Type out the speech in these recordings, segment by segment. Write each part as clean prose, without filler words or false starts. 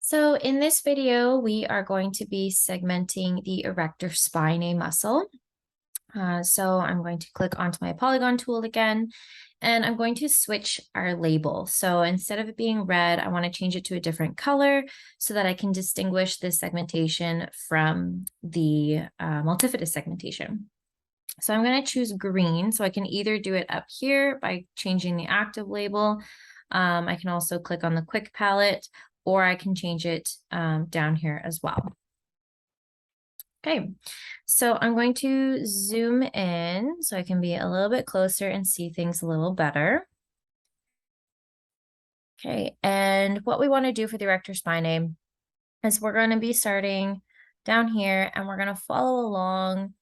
So in this video, we are going to be segmenting the erector spinae muscle. So I'm going to click onto my polygon tool again, and I'm going to switch our label. So instead of it being red, I want to change it to a different color so that I can distinguish this segmentation from the multifidus segmentation. So I'm going to choose green. So I can either do it up here by changing the active label. I can also click on the quick palette, or I can change it down here as well. Okay, so I'm going to zoom in so I can be a little bit closer and see things a little better. Okay, and what we want to do for the erector spinae is we're going to be starting down here and we're going to follow along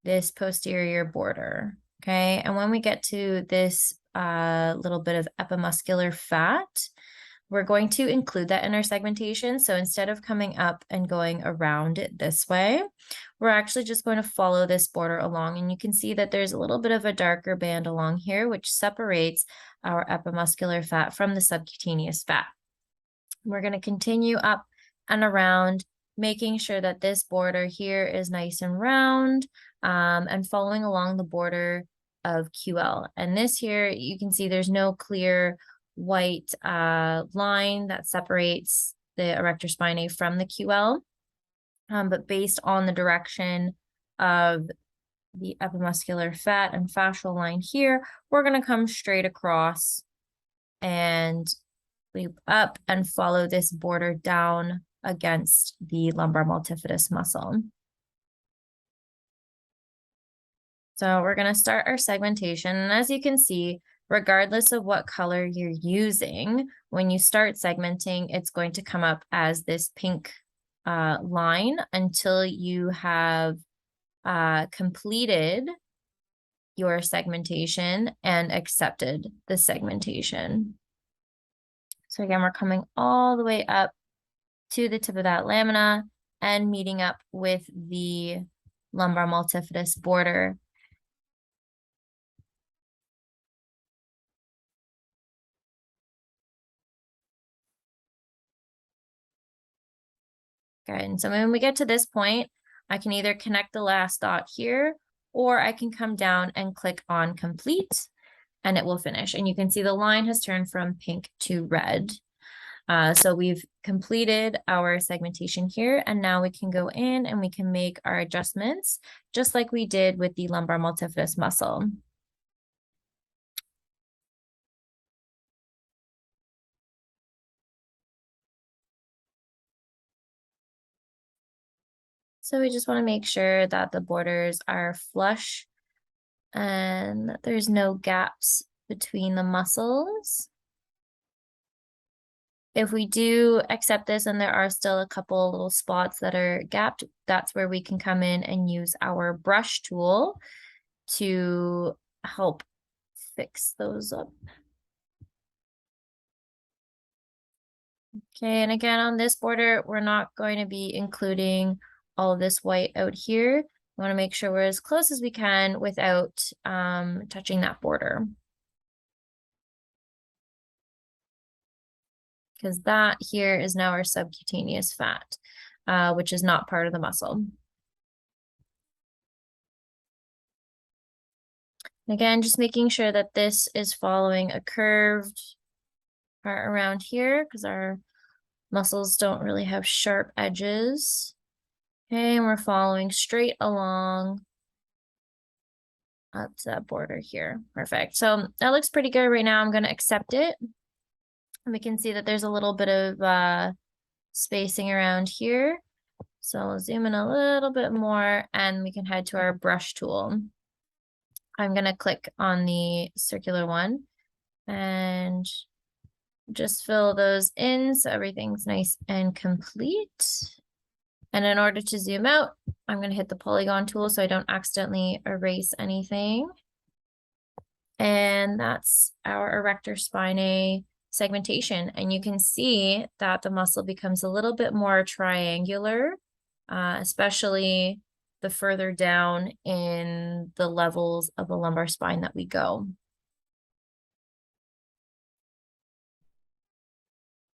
this posterior border. Okay, and when we get to this little bit of epimuscular fat, we're going to include that in our segmentation. So instead of coming up and going around it this way, we're actually just going to follow this border along. And you can see that there's a little bit of a darker band along here, which separates our epimuscular fat from the subcutaneous fat. We're going to continue up and around, making sure that this border here is nice and round, and following along the border of QL. And this here, you can see there's no clear white line that separates the erector spinae from the QL. But based on the direction of the epimuscular fat and fascial line here, we're going to come straight across and loop up and follow this border down against the lumbar multifidus muscle. So we're going to start our segmentation. And as you can see, regardless of what color you're using, when you start segmenting, it's going to come up as this pink line until you have completed your segmentation and accepted the segmentation. So again, we're coming all the way up to the tip of that lamina and meeting up with the lumbar multifidus border. Good. And so when we get to this point, I can either connect the last dot here, or I can come down and click on complete, and it will finish. And you can see the line has turned from pink to red. So we've completed our segmentation here, and now we can go in and we can make our adjustments, just like we did with the lumbar multifidus muscle. So we just want to make sure that the borders are flush and that there's no gaps between the muscles. If we do accept this and there are still a couple little spots that are gapped, that's where we can come in and use our brush tool to help fix those up. Okay, and again, on this border, we're not going to be including all of this white out here. We want to make sure we're as close as we can without touching that border. Because that here is now our subcutaneous fat, which is not part of the muscle. Again, just making sure that this is following a curved part around here because our muscles don't really have sharp edges. Okay, and we're following straight along up to that border here. Perfect. So that looks pretty good right now. I'm going to accept it. And we can see that there's a little bit of spacing around here. So I'll zoom in a little bit more and we can head to our brush tool. I'm going to click on the circular one and just fill those in so everything's nice and complete. And in order to zoom out, I'm going to hit the polygon tool so I don't accidentally erase anything. And that's our erector spinae segmentation. And you can see that the muscle becomes a little bit more triangular, especially the further down in the levels of the lumbar spine that we go.